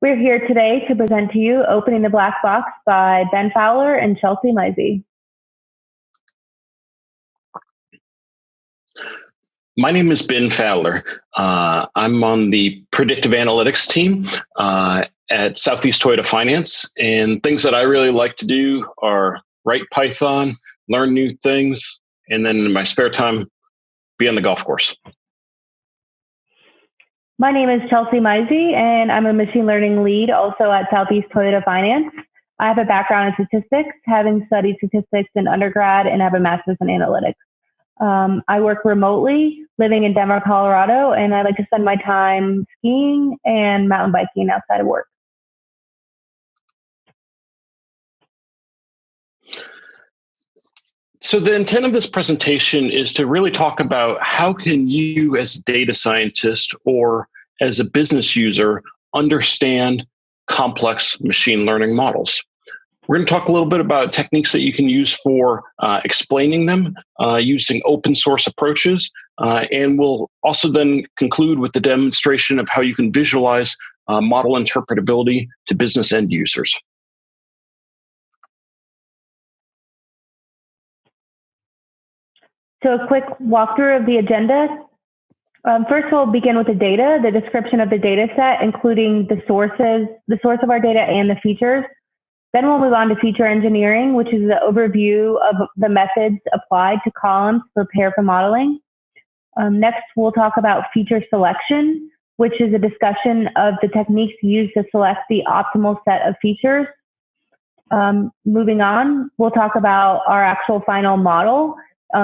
We're here today to present to you Opening the Black Box by Ben Fowler and Chelsey Meise. My name is Ben Fowler. I'm on the predictive analytics team at Southeast Toyota Finance. And things that I really like to do are write Python, learn new things, and then in my spare time, be on the golf course. My name is Chelsey Meise, and I'm a machine learning lead also at Southeast Toyota Finance. I have a background in statistics, having studied statistics in undergrad, and have a master's in analytics. I work remotely, living in Denver, Colorado, and I like to spend my time skiing and mountain biking outside of work. So the intent of this presentation is to really talk about how can you as a data scientist or as a business user understand complex machine learning models. We're going to talk a little bit about techniques that you can use for explaining them using open source approaches. And we'll also then conclude with the demonstration of how you can visualize model interpretability to business end users. So a quick walkthrough of the agenda. First, we'll begin with the data, the description of the data set, including the source of our data and the features. Then we'll move on to feature engineering, which is the overview of the methods applied to columns to prepare for modeling. Next, we'll talk about feature selection, which is a discussion of the techniques used to select the optimal set of features. Moving on, we'll talk about our actual final model,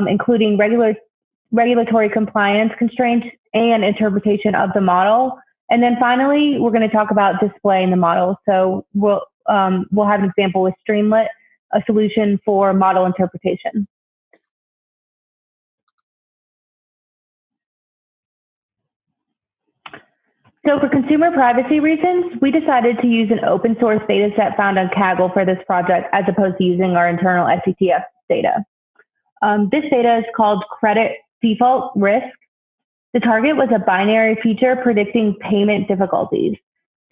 including regulatory compliance constraints and interpretation of the model. And then finally, we're going to talk about displaying the model. So we'll have an example with Streamlit, a solution for model interpretation. So for consumer privacy reasons, we decided to use an open source data set found on Kaggle for this project, as opposed to using our internal SETF data. This data is called credit default risk. The target was a binary feature predicting payment difficulties.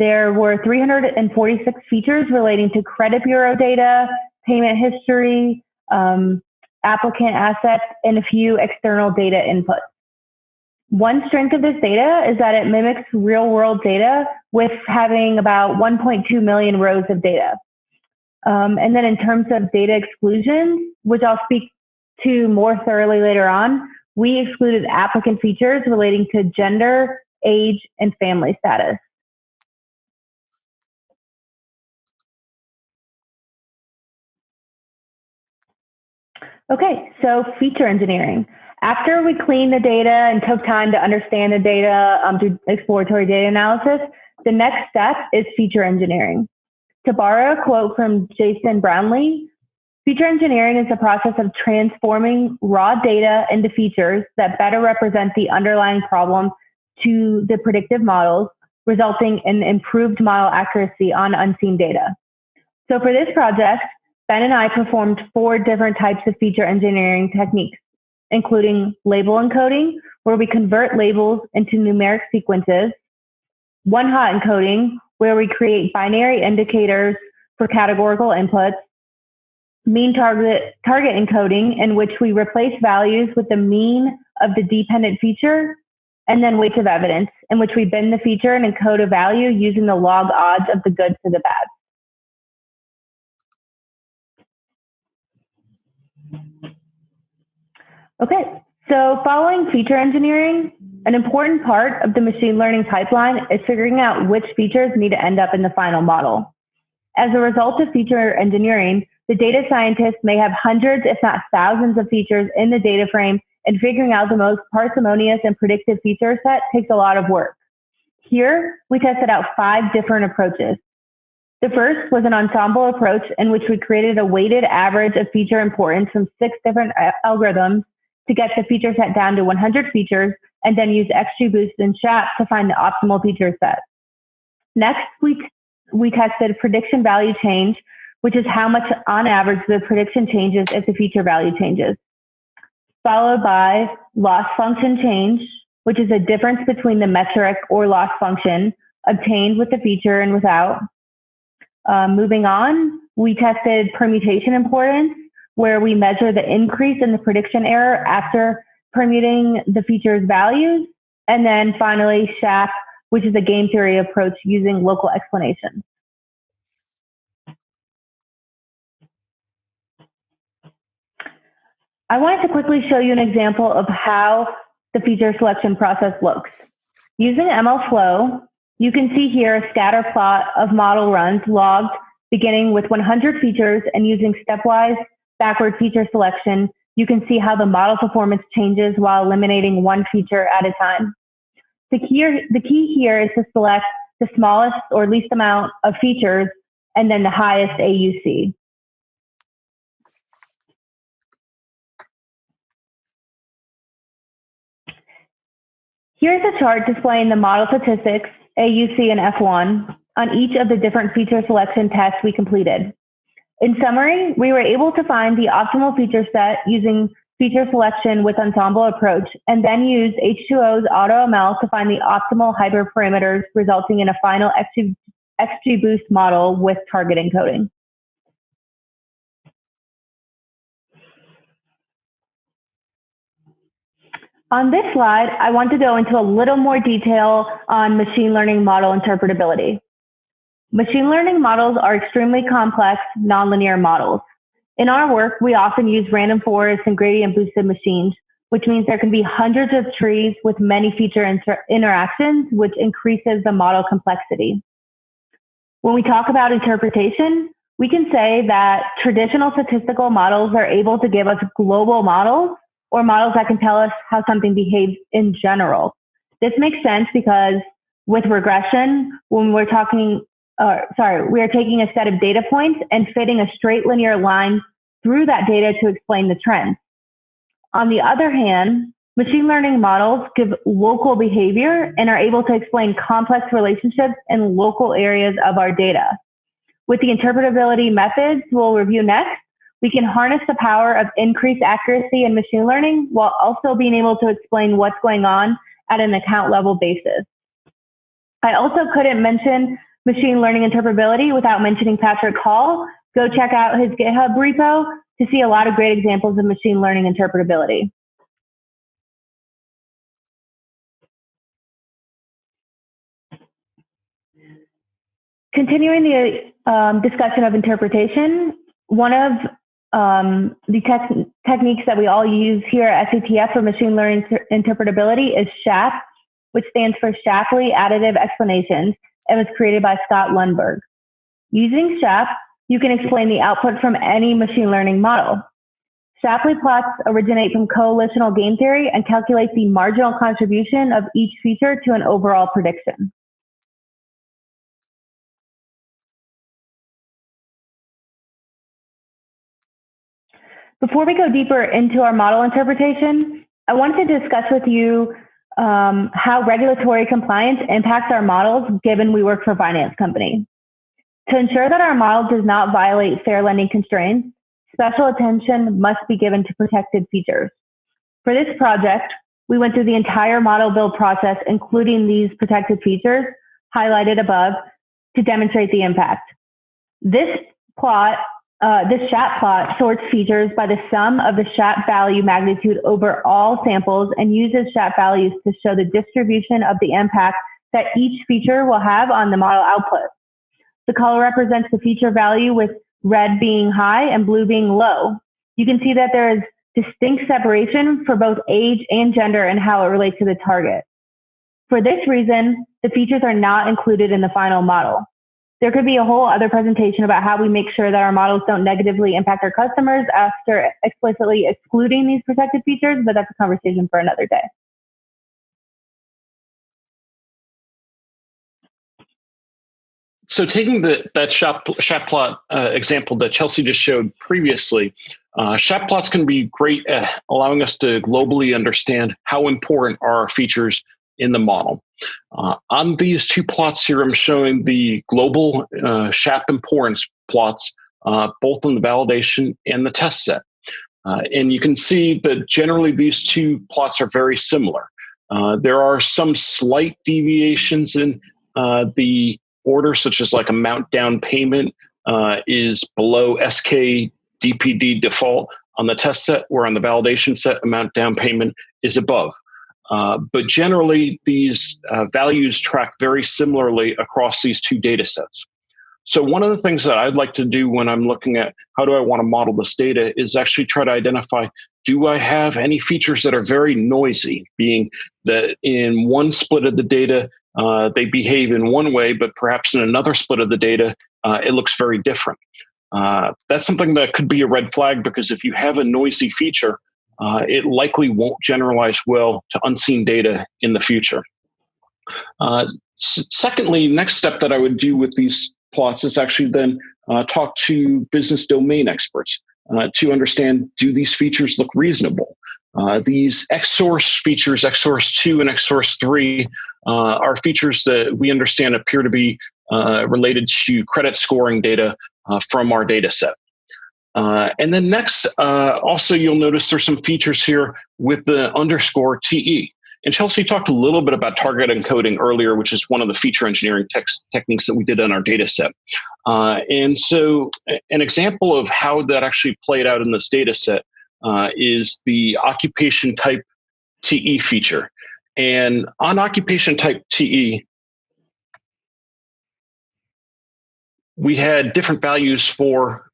There were 346 features relating to credit bureau data, payment history, applicant assets, and a few external data inputs. One strength of this data is that it mimics real-world data with having about 1.2 million rows of data. And then in terms of data exclusions, which I'll speak to more thoroughly later on, we excluded applicant features relating to gender, age, and family status. Okay, so feature engineering. After we cleaned the data and took time to understand the data through exploratory data analysis, the next step is feature engineering. To borrow a quote from Jason Brownlee, feature engineering is the process of transforming raw data into features that better represent the underlying problem to the predictive models, resulting in improved model accuracy on unseen data. So for this project, Ben and I performed 4 different types of feature engineering techniques, including label encoding, where we convert labels into numeric sequences, one-hot encoding, where we create binary indicators for categorical inputs, mean target encoding, in which we replace values with the mean of the dependent feature, and then weights of evidence, in which we bin the feature and encode a value using the log odds of the good to the bad. Okay, so following feature engineering, an important part of the machine learning pipeline is figuring out which features need to end up in the final model. As a result of feature engineering, the data scientist may have hundreds, if not thousands, of features in the data frame, and figuring out the most parsimonious and predictive feature set takes a lot of work. Here, we tested out 5 different approaches. The first was an ensemble approach in which we created a weighted average of feature importance from 6 different algorithms to get the feature set down to 100 features, and then use XGBoost and SHAP to find the optimal feature set. Next, we tested prediction value change, which is how much on average the prediction changes if the feature value changes. Followed by loss function change, which is a difference between the metric or loss function obtained with the feature and without. Moving on, we tested permutation importance, where we measure the increase in the prediction error after permuting the feature's values. And then finally, SHAP, which is a game theory approach using local explanations. I wanted to quickly show you an example of how the feature selection process looks. Using MLflow, you can see here a scatter plot of model runs logged beginning with 100 features, and using stepwise backward feature selection, you can see how the model performance changes while eliminating one feature at a time. The key here is to select the smallest or least amount of features and then the highest AUC. Here's a chart displaying the model statistics, AUC and F1, on each of the different feature selection tests we completed. In summary, we were able to find the optimal feature set using feature selection with ensemble approach, and then use H2O's AutoML to find the optimal hyperparameters, resulting in a final XGBoost model with target encoding. On this slide, I want to go into a little more detail on machine learning model interpretability. Machine learning models are extremely complex, nonlinear models. In our work, we often use random forests and gradient boosted machines, which means there can be hundreds of trees with many feature interactions, which increases the model complexity. When we talk about interpretation, we can say that traditional statistical models are able to give us global models, or models that can tell us how something behaves in general. This makes sense because with regression, when we are taking a set of data points and fitting a straight linear line through that data to explain the trends. On the other hand, machine learning models give local behavior and are able to explain complex relationships in local areas of our data. With the interpretability methods we'll review next, we can harness the power of increased accuracy in machine learning while also being able to explain what's going on at an account level basis. I also couldn't mention machine learning interpretability without mentioning Patrick Hall. Go check out his GitHub repo to see a lot of great examples of machine learning interpretability. Continuing the discussion of interpretation, one of the techniques that we all use here at SCTF for machine learning interpretability is SHAP, which stands for Shapley Additive Explanations, and was created by Scott Lundberg. Using SHAP, you can explain the output from any machine learning model. Shapley plots originate from coalitional game theory and calculate the marginal contribution of each feature to an overall prediction. Before we go deeper into our model interpretation, I wanted to discuss with you how regulatory compliance impacts our models, given we work for a finance company. To ensure that our model does not violate fair lending constraints, special attention must be given to protected features. For this project, we went through the entire model build process, including these protected features highlighted above, to demonstrate the impact. This SHAP plot sorts features by the sum of the SHAP value magnitude over all samples and uses SHAP values to show the distribution of the impact that each feature will have on the model output. The color represents the feature value, with red being high and blue being low. You can see that there is distinct separation for both age and gender and how it relates to the target. For this reason, the features are not included in the final model. There could be a whole other presentation about how we make sure that our models don't negatively impact our customers after explicitly excluding these protected features, but that's a conversation for another day. So taking that SHAP plot example that Chelsey just showed previously, SHAP plots can be great at allowing us to globally understand how important are our features in the model. On these two plots here, I'm showing the global SHAP importance plots, both on the validation and the test set. And you can see that generally these two plots are very similar. There are some slight deviations in the order, such as like amount down payment, is below SK DPD default on the test set, where on the validation set, amount down payment is above. But generally, these values track very similarly across these two data sets. So one of the things that I'd like to do when I'm looking at how do I want to model this data is actually try to identify, do I have any features that are very noisy, being that in one split of the data, they behave in one way, but perhaps in another split of the data, it looks very different. That's something that could be a red flag, because if you have a noisy feature, it likely won't generalize well to unseen data in the future. Secondly, next step that I would do with these plots is actually then talk to business domain experts to understand, do these features look reasonable? These X-source features, X-source 2 and X-source 3, are features that we understand appear to be related to credit scoring data from our data set. And then next, also you'll notice there's some features here with the underscore TE. And Chelsey talked a little bit about target encoding earlier, which is one of the feature engineering techniques that we did on our data set. And so an example of how that actually played out in this data set is the occupation type TE feature. And on occupation type TE, we had different values for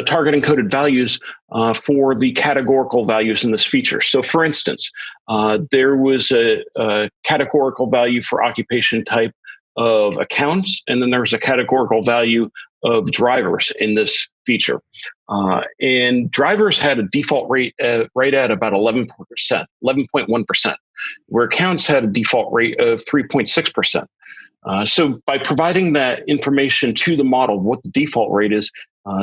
target encoded values for the categorical values in this feature. So for instance, there was a categorical value for occupation type of accounts, and then there was a categorical value of drivers in this feature. And drivers had a default rate right at about 11.1%, where accounts had a default rate of 3.6%. So by providing that information to the model of what the default rate is,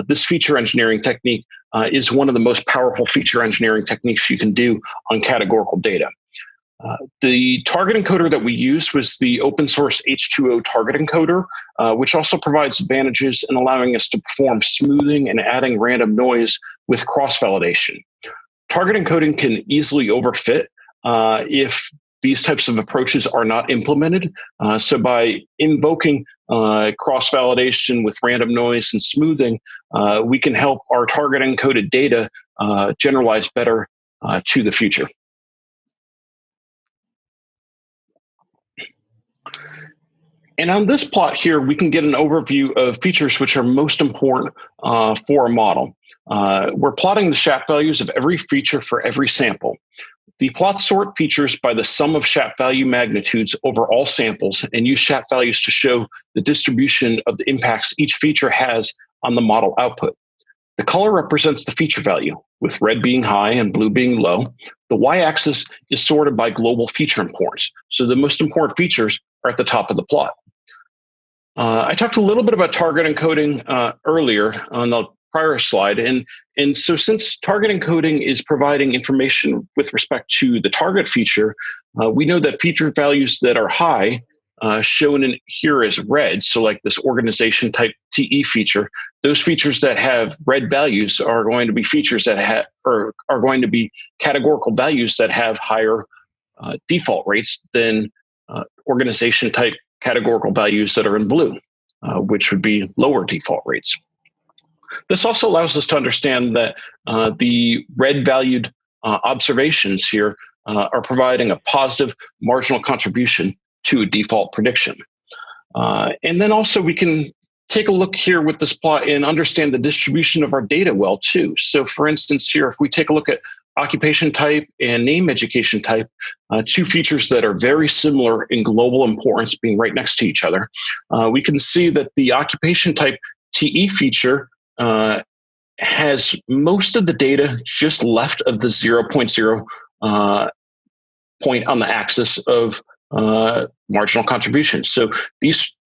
this feature engineering technique is one of the most powerful feature engineering techniques you can do on categorical data. The target encoder that we used was the open source H2O target encoder, which also provides advantages in allowing us to perform smoothing and adding random noise with cross-validation. Target encoding can easily overfit if these types of approaches are not implemented. So by invoking cross-validation with random noise and smoothing, we can help our target encoded data generalize better to the future. And on this plot here, we can get an overview of features which are most important for a model. We're plotting the SHAP values of every feature for every sample. The plots sort features by the sum of SHAP value magnitudes over all samples and use SHAP values to show the distribution of the impacts each feature has on the model output. The color represents the feature value, with red being high and blue being low. The y-axis is sorted by global feature importance, so the most important features are at the top of the plot. I talked a little bit about target encoding earlier on the prior slide. And so since target encoding is providing information with respect to the target feature, we know that feature values that are high, shown in here as red, so like this organization type TE feature, those features that have red values are going to be features that have, or are going to be categorical values that have higher default rates than organization type categorical values that are in blue, which would be lower default rates. This also allows us to understand that the red valued observations here are providing a positive marginal contribution to a default prediction. And then also we can take a look here with this plot and understand the distribution of our data well too. So for instance here, if we take a look at occupation type and name education type, two features that are very similar in global importance being right next to each other, we can see that the occupation type TE feature has most of the data just left of the 0.0 point on the axis of marginal contribution. So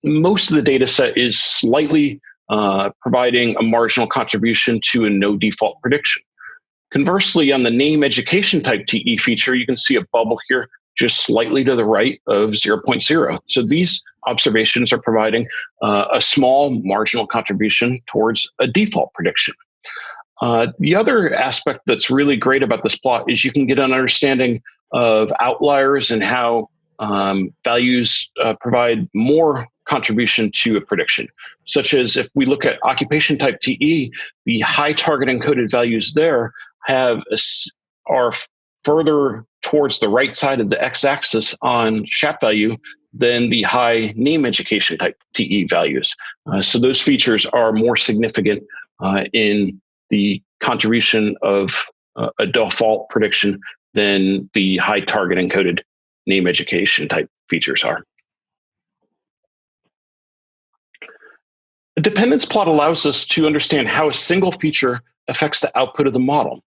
most of the data set is slightly providing a marginal contribution to a no default prediction. Conversely, on the name education type TE feature, you can see a bubble here just slightly to the right of 0.0. So these observations are providing a small marginal contribution towards a default prediction. The other aspect that's really great about this plot is you can get an understanding of outliers and how values provide more contribution to a prediction, such as if we look at occupation type TE, the high target encoded values there are further towards the right side of the x-axis on SHAP value than the high name education type TE values. So those features are more significant in the contribution of a default prediction than the high target encoded name education type features are. A dependence plot allows us to understand how a single feature affects the output of the model.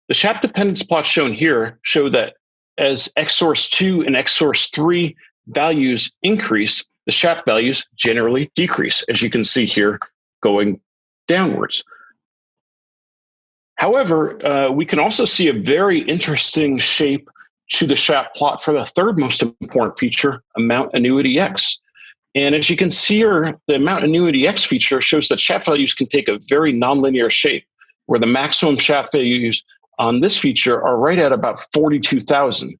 The SHAP dependence plots shown here show that as xsource 2 and xsource 3 values increase, the SHAP values generally decrease, as you can see here, going downwards. However, we can also see a very interesting shape to the SHAP plot for the third most important feature, amount annuity X. And as you can see here, the amount annuity X feature shows that SHAP values can take a very nonlinear shape, where the maximum SHAP values on this feature are right at about 42,000.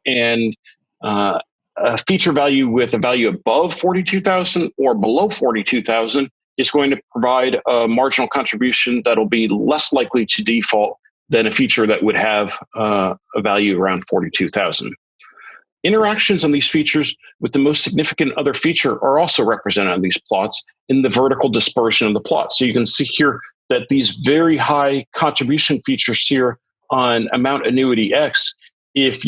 And a feature value with a value above 42,000 or below 42,000 is going to provide a marginal contribution that'll be less likely to default than a feature that would have a value around 42,000. Interactions on these features with the most significant other feature are also represented on these plots in the vertical dispersion of the plot. So you can see here that these very high contribution features here on amount annuity X, if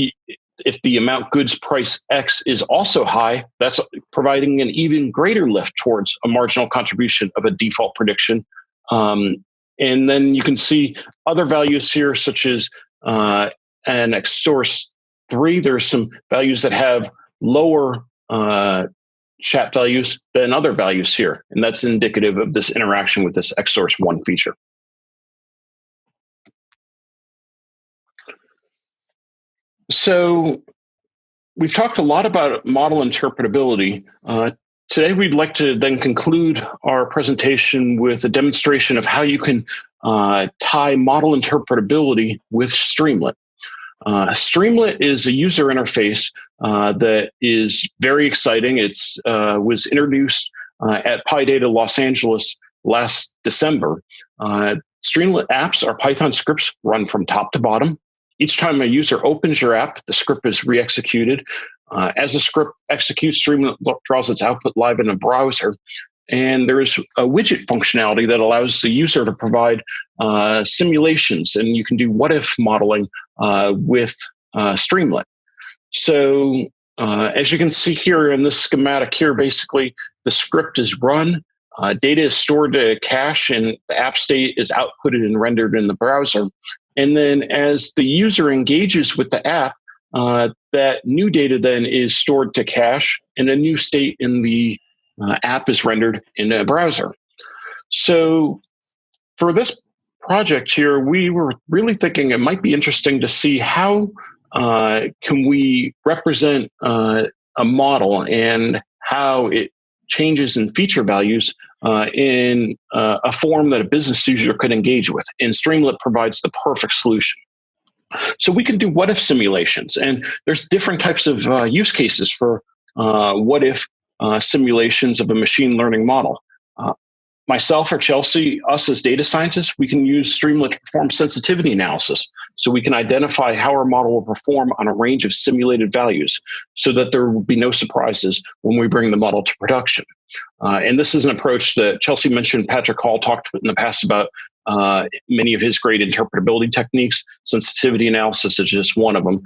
the amount goods price X is also high, that's providing an even greater lift towards a marginal contribution of a default prediction. And then you can see other values here, such as an xsource 3. There's some values that have lower SHAP values than other values here. And that's indicative of this interaction with this xsource 1 feature. So we've talked a lot about model interpretability. Today, we'd like to then conclude our presentation with a demonstration of how you can tie model interpretability with Streamlit. Streamlit is a user interface that is very exciting. It was introduced at PyData Los Angeles last December. Streamlit apps are Python scripts run from top to bottom. Each time a user opens your app, the script is re-executed. As the script executes, Streamlit draws its output live in a browser. And there's a widget functionality that allows the user to provide simulations, and you can do what-if modeling with Streamlit. So as you can see here in this schematic here, basically the script is run, data is stored to cache, and the app state is outputted and rendered in the browser. And then as the user engages with the app, that new data then is stored to cache, and a new state in the app is rendered in a browser. So for this project here, we were really thinking it might be interesting to see how can we represent a model and how it changes in feature values in a form that a business user could engage with. And Streamlit provides the perfect solution. So we can do what-if simulations, and there's different types of use cases for what-if simulations of a machine learning model. Myself or Chelsey, us as data scientists, we can use Streamlit to perform sensitivity analysis. So we can identify how our model will perform on a range of simulated values so that there will be no surprises when we bring the model to production. And this is an approach that Chelsey mentioned. Patrick Hall talked in the past about many of his great interpretability techniques. Sensitivity analysis is just one of them.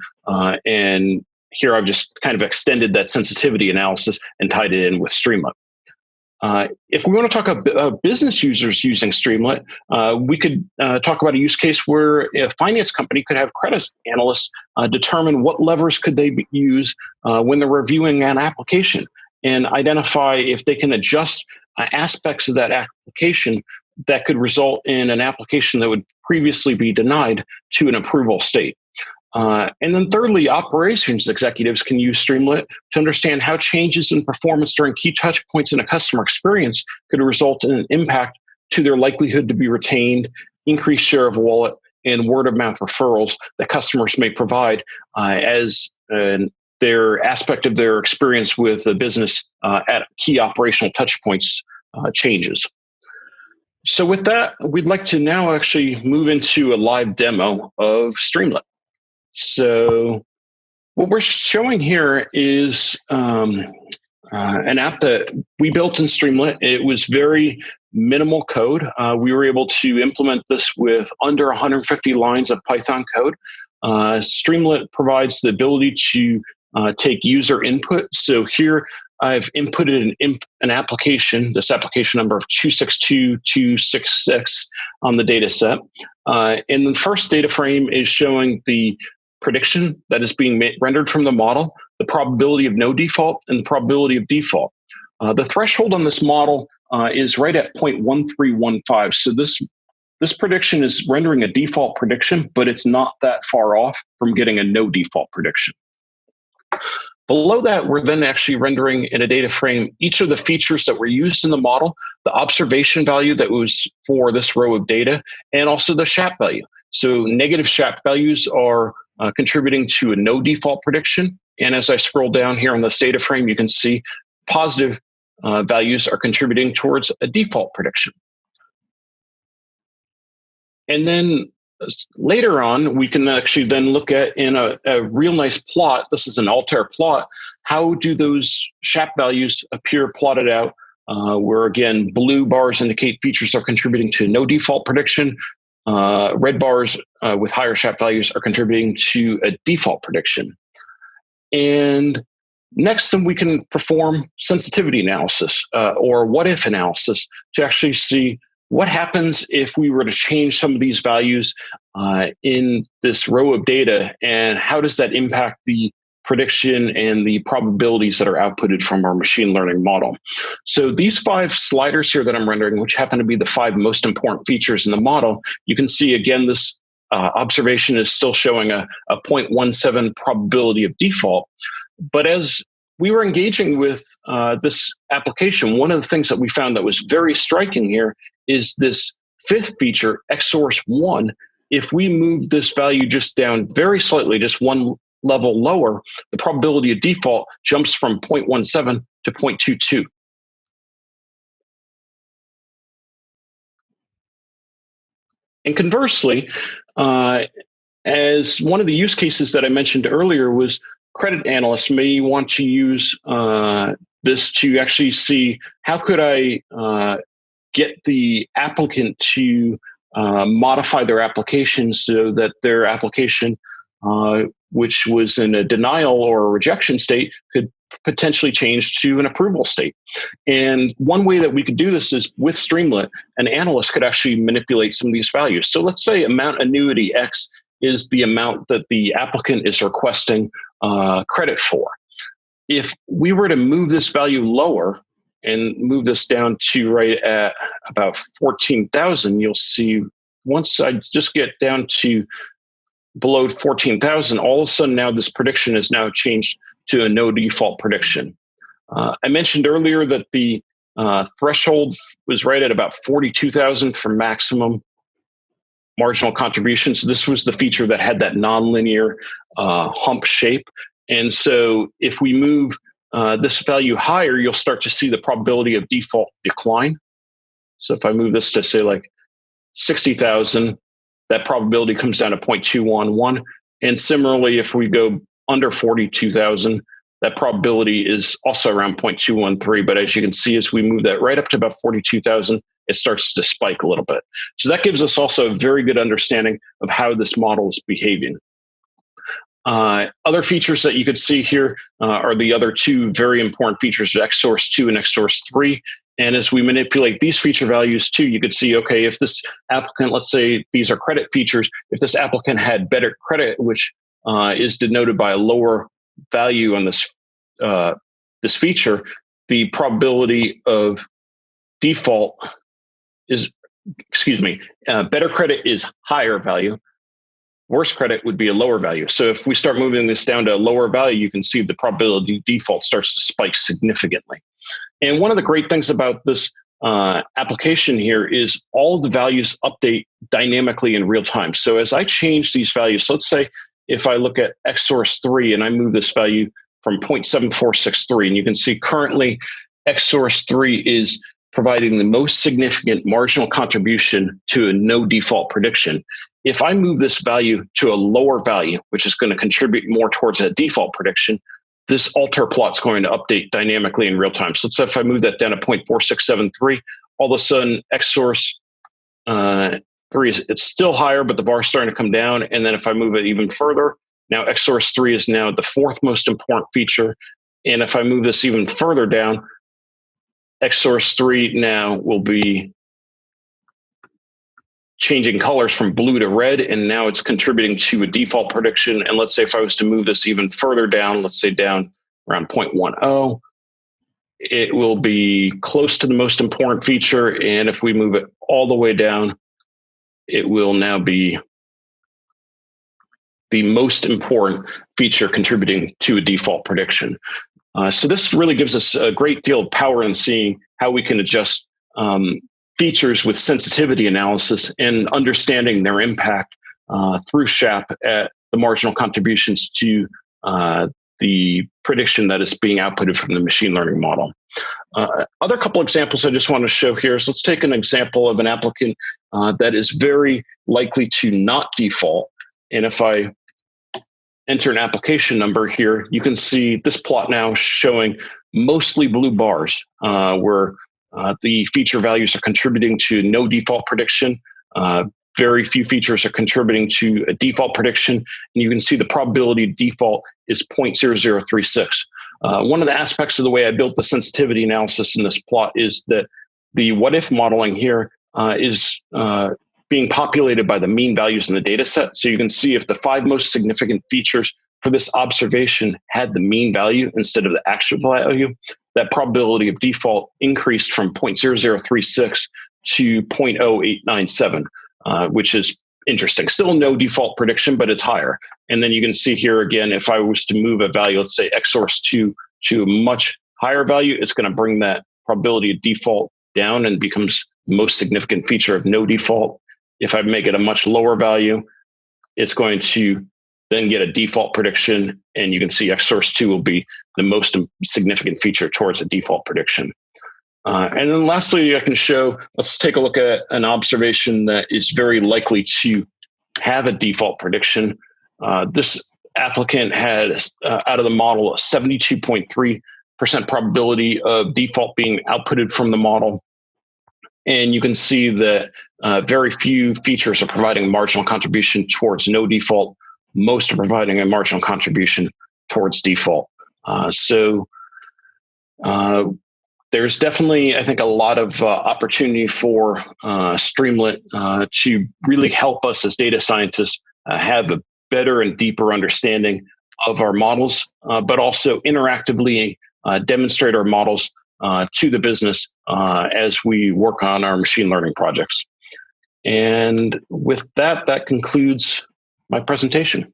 And here I've just kind of extended that sensitivity analysis and tied it in with Streamlit. If we want to talk about business users using Streamlit, we could talk about a use case where a finance company could have credit analysts determine what levers could they use when they're reviewing an application and identify if they can adjust aspects of that application that could result in an application that would previously be denied to an approval state. And then thirdly, operations executives can use Streamlit to understand how changes in performance during key touch points in a customer experience could result in an impact to their likelihood to be retained, increased share of wallet, and word of mouth referrals that customers may provide as an their aspect of their experience with the business at key operational touch points changes. So with that, we'd like to now actually move into a live demo of Streamlit. So what we're showing here is an app that we built in Streamlit. It was very minimal code. We were able to implement this with under 150 lines of Python code. Streamlit provides the ability to take user input. So here I've inputted an application, this application number of 262266 on the data set. And the first data frame is showing the prediction that is being rendered from the model, the probability of no default, and the probability of default. The threshold on this model is right at 0.1315. So this prediction is rendering a default prediction, but it's not that far off from getting a no default prediction. Below that, we're then actually rendering in a data frame each of the features that were used in the model, the observation value that was for this row of data, and also the SHAP value. So negative SHAP values are contributing to a no default prediction. And as I scroll down here on this data frame, you can see positive values are contributing towards a default prediction. And then later on, we can actually then look at in a real nice plot, this is an Altair plot, how do those SHAP values appear plotted out, where again, blue bars indicate features are contributing to no default prediction, red bars with higher SHAP values are contributing to a default prediction. And next, then we can perform sensitivity analysis or what if analysis to actually see what happens if we were to change some of these values in this row of data, and how does that impact the prediction and the probabilities that are outputted from our machine learning model. So these 5 sliders here that I'm rendering, which happen to be the 5 most important features in the model, you can see again, this observation is still showing a 0.17 probability of default. But as we were engaging with this application, one of the things that we found that was very striking here is this 5th feature, XSource1. If we move this value just down very slightly, just one level lower, the probability of default jumps from 0.17 to 0.22. And conversely, as one of the use cases that I mentioned earlier was credit analysts may want to use this to actually see how could I get the applicant to modify their application so that their application, which was in a denial or a rejection state, could potentially change to an approval state. And one way that we could do this is with Streamlit, an analyst could actually manipulate some of these values. So let's say amount annuity X is the amount that the applicant is requesting credit for. If we were to move this value lower and move this down to right at about 14,000, you'll see once I just get down to below 14,000, all of a sudden now this prediction is now changed to a no default prediction. I mentioned earlier that the threshold was right at about 42,000 for maximum marginal contribution. So this was the feature that had that nonlinear hump shape. And so if we move this value higher, you'll start to see the probability of default decline. So if I move this to say like 60,000, that probability comes down to 0.211. And similarly, if we go under 42,000, that probability is also around 0.213. But as you can see, as we move that right up to about 42,000, it starts to spike a little bit. So that gives us also a very good understanding of how this model is behaving. Other features that you could see here are the other 2 very important features, XSource2 and XSource3. And as we manipulate these feature values too, you could see, okay, if this applicant, let's say these are credit features, if this applicant had better credit, which is denoted by a lower value on this, this feature, the probability of default is, better credit is higher value. Worse credit would be a lower value. So if we start moving this down to a lower value, you can see the probability of default starts to spike significantly. And one of the great things about this application here is all of the values update dynamically in real time. So as I change these values, let's say if I look at XSource3 and I move this value from 0.7463. And you can see currently XSource 3 is providing the most significant marginal contribution to a no default prediction. If I move this value to a lower value, which is going to contribute more towards a default prediction, this alter plot is going to update dynamically in real time. So let's say if I move that down to 0.4673, all of a sudden XSource 3 it's still higher, but the bar is starting to come down. And then if I move it even further, now XSource 3 is now the fourth most important feature. And if I move this even further down, XSource 3 now will be changing colors from blue to red, and now it's contributing to a default prediction. And let's say if I was to move this even further down, let's say down around 0.10, it will be close to the most important feature. And if we move it all the way down, it will now be the most important feature contributing to a default prediction. So this really gives us a great deal of power in seeing how we can adjust features with sensitivity analysis and understanding their impact through SHAP at the marginal contributions to the prediction that is being outputted from the machine learning model. Other couple examples I just want to show here is let's take an example of an applicant that is very likely to not default. And if I enter an application number here, you can see this plot now showing mostly blue bars where the feature values are contributing to no default prediction. Very few features are contributing to a default prediction. And you can see the probability of default is 0.0036. One of the aspects of the way I built the sensitivity analysis in this plot is that the what-if modeling here is being populated by the mean values in the data set. So you can see if the 5 most significant features for this observation had the mean value instead of the actual value, that probability of default increased from 0.0036 to 0.0897, which is interesting. Still no default prediction, but it's higher. And then you can see here again, if I was to move a value, let's say XSource 2 to a much higher value, it's going to bring that probability of default down and becomes the most significant feature of no default. If I make it a much lower value, it's going to then get a default prediction. And you can see XSource 2 will be the most significant feature towards a default prediction. And then lastly, I can show, let's take a look at an observation that is very likely to have a default prediction. This applicant had, out of the model, a 72.3% probability of default being outputted from the model. And you can see that very few features are providing a marginal contribution towards no default. Most are providing a marginal contribution towards default. There's definitely, I think, a lot of opportunity for Streamlit to really help us as data scientists have a better and deeper understanding of our models, but also interactively demonstrate our models to the business as we work on our machine learning projects. And with that, that concludes my presentation.